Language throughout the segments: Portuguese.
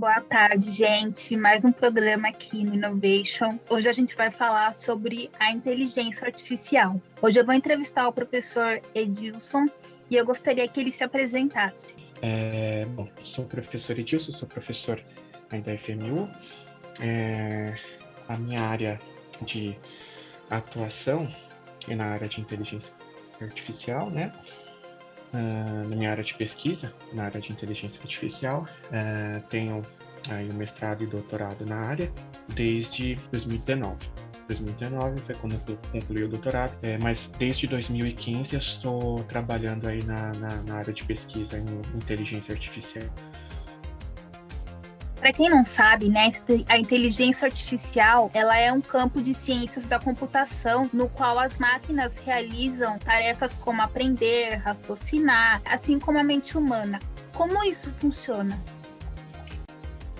Boa tarde, gente. Mais um programa aqui no Innovation. Hoje a gente vai falar sobre a inteligência artificial. Hoje eu vou entrevistar o professor Edilson e eu gostaria que ele se apresentasse. Sou o professor Edilson, sou professor aí da FMU. A minha área de atuação é na área de inteligência artificial, né? Na minha área de pesquisa, na área de inteligência artificial, tenho aí um mestrado e doutorado na área desde 2019. 2019 foi quando eu concluí o doutorado, mas desde 2015 eu estou trabalhando aí na área de pesquisa em inteligência artificial. Para quem não sabe, né, a inteligência artificial, ela é um campo de ciências da computação no qual as máquinas realizam tarefas como aprender, raciocinar, assim como a mente humana. Como isso funciona?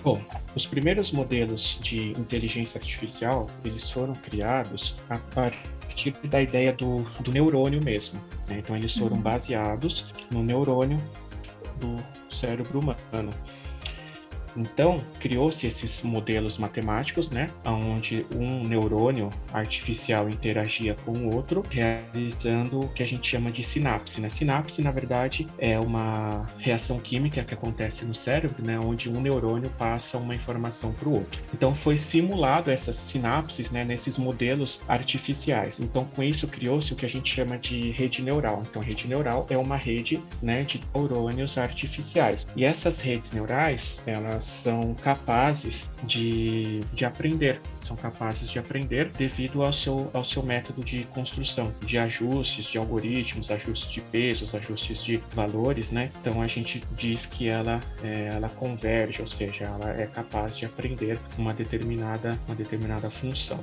Bom, os primeiros modelos de inteligência artificial, eles foram criados a partir da ideia do neurônio mesmo, né? Então, eles foram baseados no neurônio do cérebro humano. Então, criou-se esses modelos matemáticos, né, onde um neurônio artificial interagia com o outro, realizando o que a gente chama de sinapse, né? Sinapse, na verdade, é uma reação química que acontece no cérebro, né, onde um neurônio passa uma informação para o outro. Então, foi simulado essas sinapses, né, nesses modelos artificiais. Então, com isso, criou-se o que a gente chama de rede neural. Então, rede neural é uma rede, né, de neurônios artificiais. E essas redes neurais, elas são capazes de aprender, devido ao seu método de construção, de ajustes, de algoritmos, ajustes de pesos, ajustes de valores, né? Então a gente diz que ela converge, ou seja, ela é capaz de aprender uma determinada função.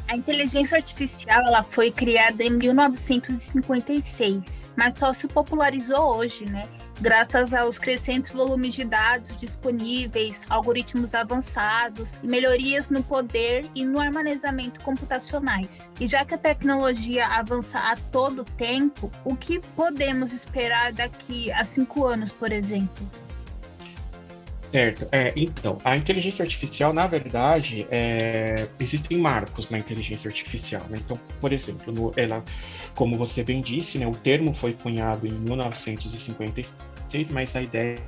A inteligência artificial ela foi criada em 1956, mas só se popularizou hoje, né? Graças aos crescentes volumes de dados disponíveis, algoritmos avançados e melhorias no poder e no armazenamento computacionais. E já que a tecnologia avança a todo tempo, o que podemos esperar daqui a 5 anos, por exemplo? Certo. Então, a inteligência artificial, na verdade, existem marcos na inteligência artificial, né? Então, por exemplo, como você bem disse, né, o termo foi cunhado em 1956, mas a ideia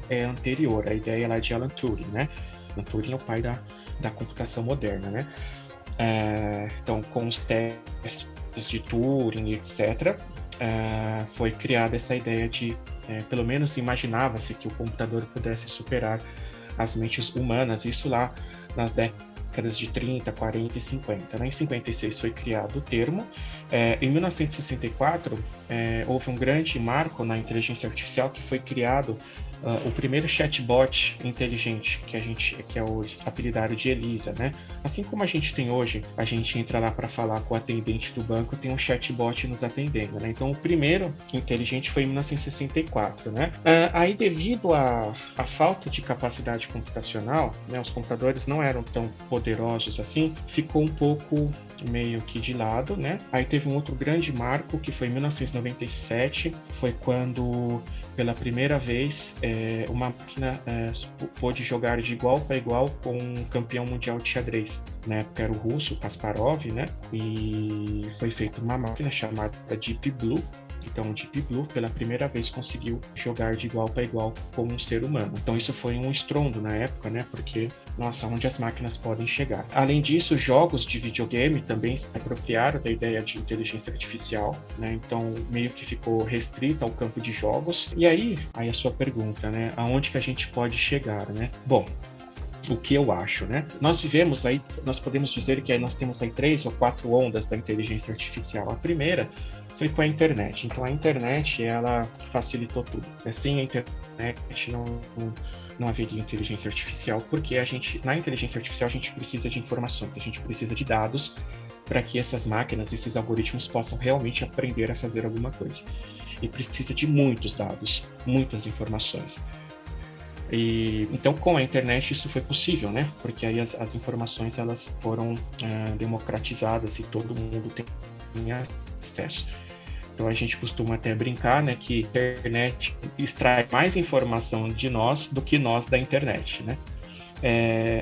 é anterior, a ideia é de Alan Turing, né? Alan Turing é o pai da computação moderna, né? Então, com os testes de Turing, etc., foi criada essa ideia de pelo menos imaginava-se que o computador pudesse superar as mentes humanas, isso lá nas décadas de 30, 40 e 50. Né? Em 56 foi criado o termo. Em 1964, houve um grande marco na inteligência artificial que foi criado o primeiro chatbot inteligente, que é o apelidado de Elisa, né? Assim como a gente tem hoje, a gente entra lá para falar com o atendente do banco, tem um chatbot nos atendendo, né? Então, o primeiro inteligente foi em 1964, né? Aí, devido à falta de capacidade computacional, né, os computadores não eram tão poderosos assim, ficou um pouco meio que de lado, né? Aí teve um outro grande marco, que foi em 1997, foi quando pela primeira vez, uma máquina pôde jogar de igual para igual com um campeão mundial de xadrez. Na época era o russo, Kasparov, né? E foi feita uma máquina chamada Deep Blue. Então, o Deep Blue, pela primeira vez, conseguiu jogar de igual para igual com um ser humano. Então, isso foi um estrondo na época, né? Porque, nossa, onde as máquinas podem chegar. Além disso, jogos de videogame também se apropriaram da ideia de inteligência artificial, né? Então, meio que ficou restrito ao campo de jogos. E aí a sua pergunta, né? Aonde que a gente pode chegar, né? Bom, o que eu acho, né? Nós podemos dizer que nós temos aí 3 ou 4 ondas da inteligência artificial. A primeira foi com a internet. Então, a internet, ela facilitou tudo. Sem a internet não haveria inteligência artificial, porque na inteligência artificial, a gente precisa de informações, a gente precisa de dados para que essas máquinas, esses algoritmos possam realmente aprender a fazer alguma coisa. E precisa de muitos dados, muitas informações. Então, com a internet, isso foi possível, né? Porque aí as informações elas foram democratizadas e todo mundo tem acesso. Então a gente costuma até brincar, né, que a internet extrai mais informação de nós do que nós da internet, né?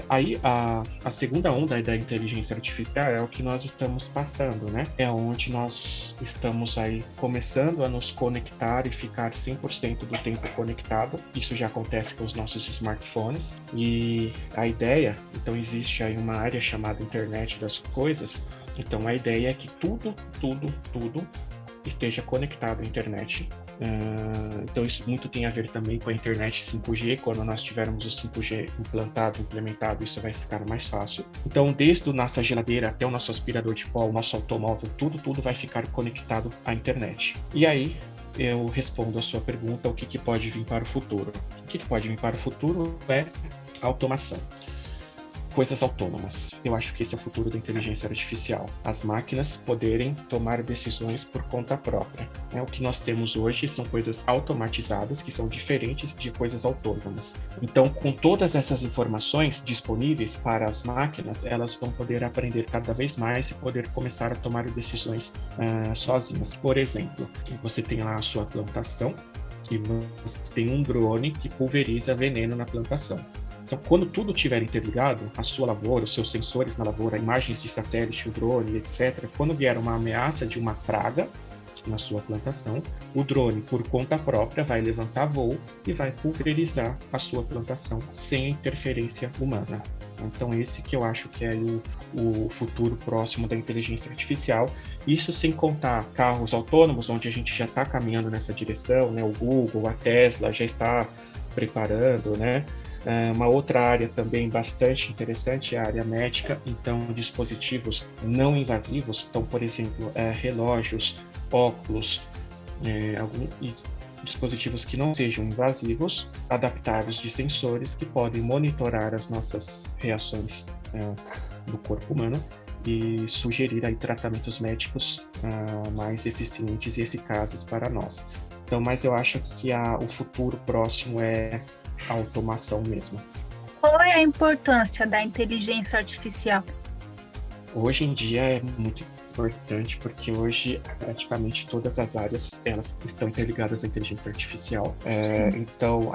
Aí a segunda onda da inteligência artificial é o que nós estamos passando, né? É onde nós estamos aí começando a nos conectar e ficar 100% do tempo conectado. Isso já acontece com os nossos smartphones. E a ideia, então existe aí uma área chamada internet das coisas. Então a ideia é que tudo esteja conectado à internet. Então isso muito tem a ver também com a internet 5G. Quando nós tivermos o 5G implementado, isso vai ficar mais fácil. Então, desde a nossa geladeira até o nosso aspirador de pó, o nosso automóvel, tudo vai ficar conectado à internet. E aí, eu respondo a sua pergunta, o que pode vir para o futuro? O que pode vir para o futuro é automação. Coisas autônomas. Eu acho que esse é o futuro da inteligência artificial. As máquinas poderem tomar decisões por conta própria. O que nós temos hoje são coisas automatizadas, que são diferentes de coisas autônomas. Então, com todas essas informações disponíveis para as máquinas, elas vão poder aprender cada vez mais e poder começar a tomar decisões sozinhas. Por exemplo, você tem lá a sua plantação e você tem um drone que pulveriza veneno na plantação. Então, quando tudo estiver interligado, a sua lavoura, os seus sensores na lavoura, imagens de satélite, o drone, etc., quando vier uma ameaça de uma praga na sua plantação, o drone, por conta própria, vai levantar voo e vai pulverizar a sua plantação sem interferência humana. Então, esse que eu acho que é o futuro próximo da inteligência artificial. Isso sem contar carros autônomos, onde a gente já está caminhando nessa direção, né? O Google, a Tesla já está preparando, né? Uma outra área também bastante interessante é a área médica. Então, dispositivos não invasivos, então, por exemplo, relógios, óculos, dispositivos que não sejam invasivos, adaptados de sensores que podem monitorar as nossas reações do corpo humano e sugerir aí tratamentos médicos mais eficientes e eficazes para nós. Então, mas eu acho que o futuro próximo é a automação mesmo. Qual é a importância da inteligência artificial? Hoje em dia é muito importante porque hoje praticamente todas as áreas elas estão interligadas à inteligência artificial. Então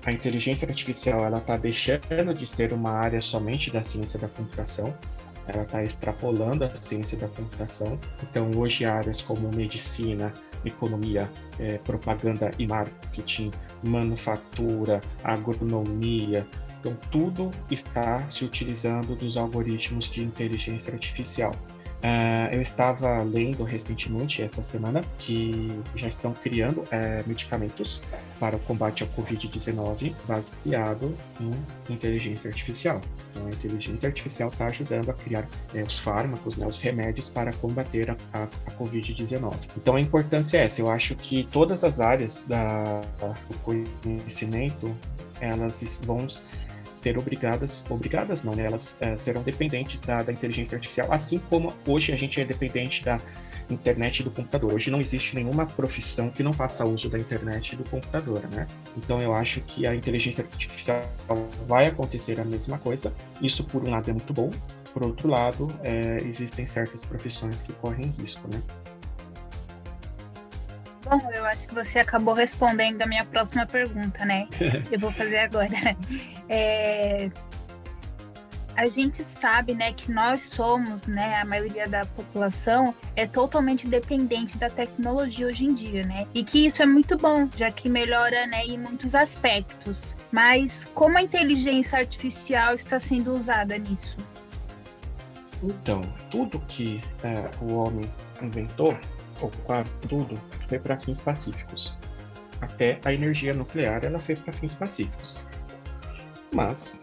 a inteligência artificial ela está deixando de ser uma área somente da ciência da computação. Ela está extrapolando a ciência da computação. Então hoje áreas como medicina, economia, propaganda e marketing, manufatura, agronomia, então tudo está se utilizando dos algoritmos de inteligência artificial. Eu estava lendo recentemente, essa semana, que já estão criando medicamentos para o combate ao Covid-19 baseado em inteligência artificial. Então, a inteligência artificial está ajudando a criar os fármacos, né, os remédios para combater a Covid-19. Então, a importância é essa. Eu acho que todas as áreas do conhecimento, elas vão ser obrigadas não, né? Elas serão dependentes da inteligência artificial, assim como hoje a gente é dependente da internet e do computador. Hoje não existe nenhuma profissão que não faça uso da internet e do computador, né? Então eu acho que a inteligência artificial vai acontecer a mesma coisa. Isso, por um lado, é muito bom. Por outro lado, existem certas profissões que correm risco, né? Bom, eu acho que você acabou respondendo a minha próxima pergunta, né? Eu vou fazer agora. A gente sabe, né, que nós somos, né, a maioria da população é totalmente dependente da tecnologia hoje em dia, né? E que isso é muito bom, já que melhora, né, em muitos aspectos. Mas como a inteligência artificial está sendo usada nisso? Então, tudo que o homem inventou, ou quase tudo, foi para fins pacíficos. Até a energia nuclear ela foi para fins pacíficos. Mas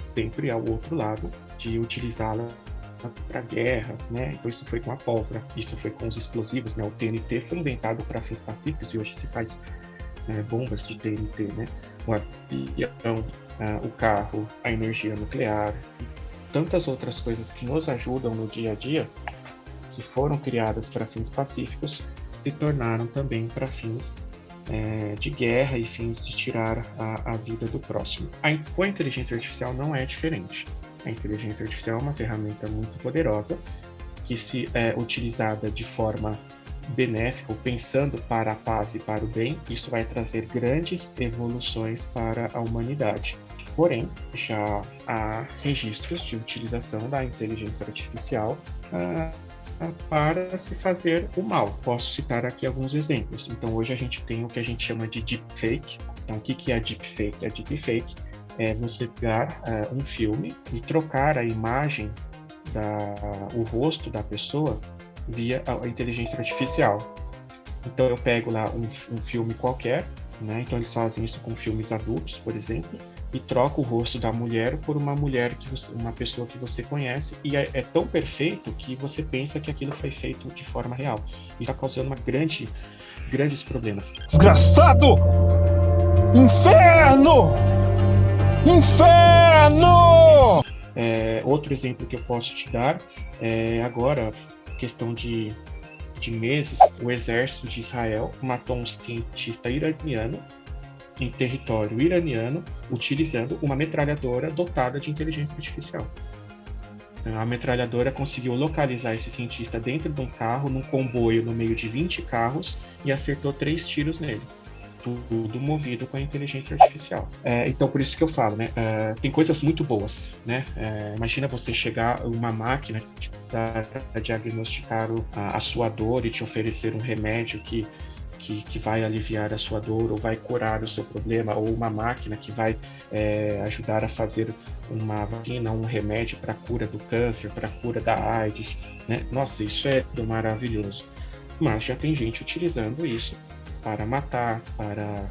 sempre há o outro lado de utilizá-la para guerra, né? Então isso foi com a pólvora, isso foi com os explosivos, né? O TNT foi inventado para fins pacíficos e hoje se faz bombas de TNT, né? O avião, o carro, a energia nuclear, e tantas outras coisas que nos ajudam no dia a dia, que foram criadas para fins pacíficos, se tornaram também para fins de guerra e fins de tirar a vida do próximo. Com a inteligência artificial não é diferente. A inteligência artificial é uma ferramenta muito poderosa que, se utilizada de forma benéfico, pensando para a paz e para o bem, isso vai trazer grandes evoluções para a humanidade. Porém, já há registros de utilização da inteligência artificial para se fazer o mal. Posso citar aqui alguns exemplos. Então, hoje a gente tem o que a gente chama de deepfake. Então, o que é deepfake? A deepfake é você pegar um filme e trocar a imagem, o rosto da pessoa via a inteligência artificial. Então, eu pego lá um filme qualquer, né? Então, eles fazem isso com filmes adultos, por exemplo, e troca o rosto da mulher por uma uma pessoa que você conhece, e é tão perfeito que você pensa que aquilo foi feito de forma real. E está causando grandes problemas. Desgraçado! Inferno! Inferno! Outro exemplo que eu posso te dar é agora, questão de meses, o exército de Israel matou um cientista iraniano em território iraniano, utilizando uma metralhadora dotada de inteligência artificial. A metralhadora conseguiu localizar esse cientista dentro de um carro, num comboio no meio de 20 carros, e acertou 3 tiros nele. Tudo movido com a inteligência artificial. Então, por isso que eu falo, né? Tem coisas muito boas, né? Imagina você chegar uma máquina para diagnosticar a sua dor e te oferecer um remédio que vai aliviar a sua dor ou vai curar o seu problema, ou uma máquina que vai ajudar a fazer uma vacina, um remédio para a cura do câncer, para a cura da AIDS, né? Nossa, isso é maravilhoso. Mas já tem gente utilizando isso para matar, para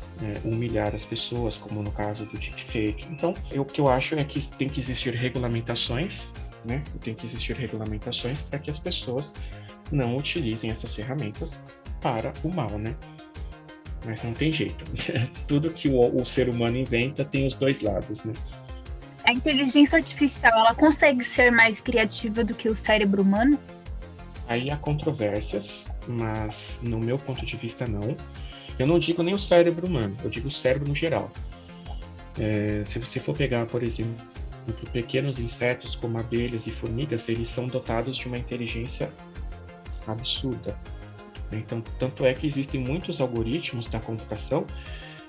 humilhar as pessoas, como no caso do deepfake. Então, o que eu acho é que tem que existir regulamentações, né? Tem que existir regulamentações para que as pessoas não utilizem essas ferramentas para o mal, né? Mas não tem jeito. Tudo que o ser humano inventa tem os dois lados, né? A inteligência artificial, ela consegue ser mais criativa do que o cérebro humano? Aí há controvérsias, mas no meu ponto de vista não. Eu não digo nem o cérebro humano, eu digo o cérebro no geral. Se você for pegar, por exemplo, pequenos insetos como abelhas e formigas, eles são dotados de uma inteligência absurda. Então, tanto é que existem muitos algoritmos da computação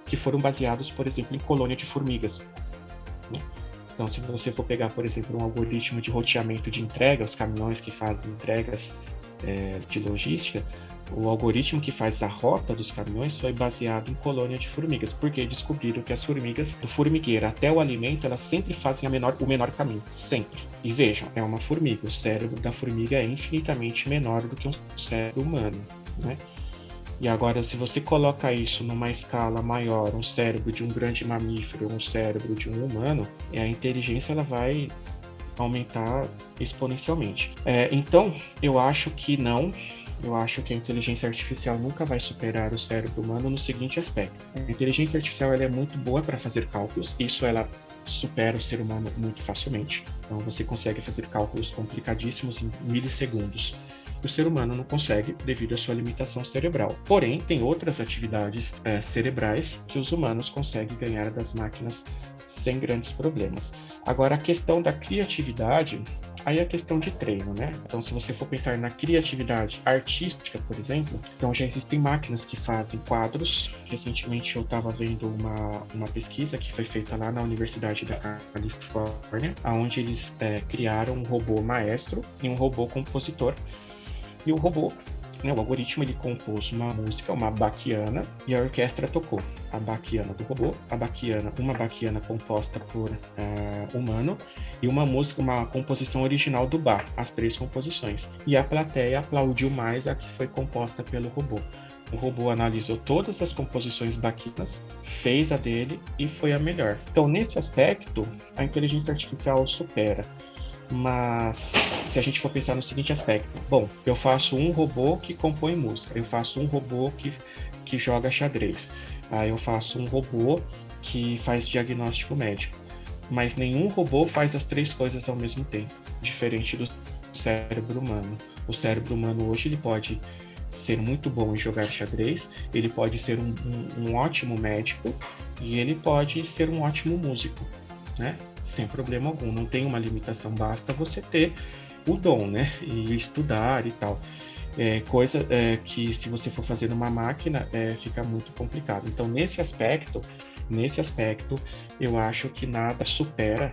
que foram baseados, por exemplo, em colônia de formigas, né? Então, se você for pegar, por exemplo, um algoritmo de roteamento de entrega, os caminhões que fazem entregas de logística, o algoritmo que faz a rota dos caminhões foi baseado em colônia de formigas, porque descobriram que as formigas, do formigueiro até o alimento, elas sempre fazem o menor caminho, sempre. E vejam, é uma formiga, o cérebro da formiga é infinitamente menor do que um cérebro humano, né? E agora, se você coloca isso numa escala maior, um cérebro de um grande mamífero, um cérebro de um humano, a inteligência ela vai aumentar exponencialmente. Então, eu acho que não. Eu acho que a inteligência artificial nunca vai superar o cérebro humano no seguinte aspecto. A inteligência artificial ela é muito boa para fazer cálculos, isso ela supera o ser humano muito facilmente. Então, você consegue fazer cálculos complicadíssimos em milissegundos. O ser humano não consegue devido à sua limitação cerebral. Porém, tem outras atividades cerebrais que os humanos conseguem ganhar das máquinas sem grandes problemas. Agora, a questão da criatividade, aí é questão de treino, né? Então, se você for pensar na criatividade artística, por exemplo, então já existem máquinas que fazem quadros. Recentemente eu estava vendo uma pesquisa que foi feita lá na Universidade da Califórnia, onde eles criaram um robô maestro e um robô compositor. E o robô, né, o algoritmo, ele compôs uma música, uma baquiana, e a orquestra tocou a baquiana do robô, uma baquiana composta por humano, e uma composição original do Bach, as 3 composições. E a plateia aplaudiu mais a que foi composta pelo robô. O robô analisou todas as composições baquianas, fez a dele e foi a melhor. Então, nesse aspecto, a inteligência artificial supera. Mas se a gente for pensar no seguinte aspecto, bom, eu faço um robô que compõe música, eu faço um robô que joga xadrez, eu faço um robô que faz diagnóstico médico, mas nenhum robô faz as 3 coisas ao mesmo tempo, diferente do cérebro humano. O cérebro humano hoje ele pode ser muito bom em jogar xadrez, ele pode ser um ótimo médico e ele pode ser um ótimo músico, né? Sem problema algum, não tem uma limitação, basta você ter o dom, né? E estudar e tal. Coisa que se você for fazer numa máquina fica muito complicado. Então, nesse aspecto, eu acho que nada supera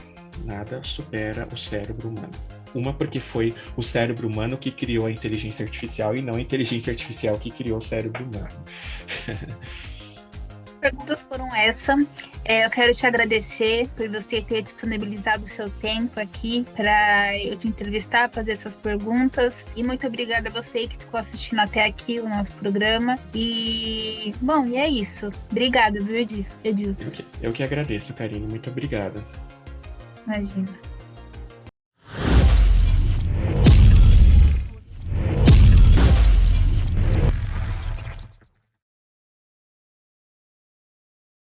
o cérebro humano. Porque foi o cérebro humano que criou a inteligência artificial e não a inteligência artificial que criou o cérebro humano. Perguntas foram essa. Eu quero te agradecer por você ter disponibilizado o seu tempo aqui para eu te entrevistar, fazer essas perguntas. E muito obrigada a você que ficou assistindo até aqui o nosso programa. E, bom, e é isso. Obrigada, viu, Edilson? Eu que agradeço, Karine. Muito obrigada. Imagina.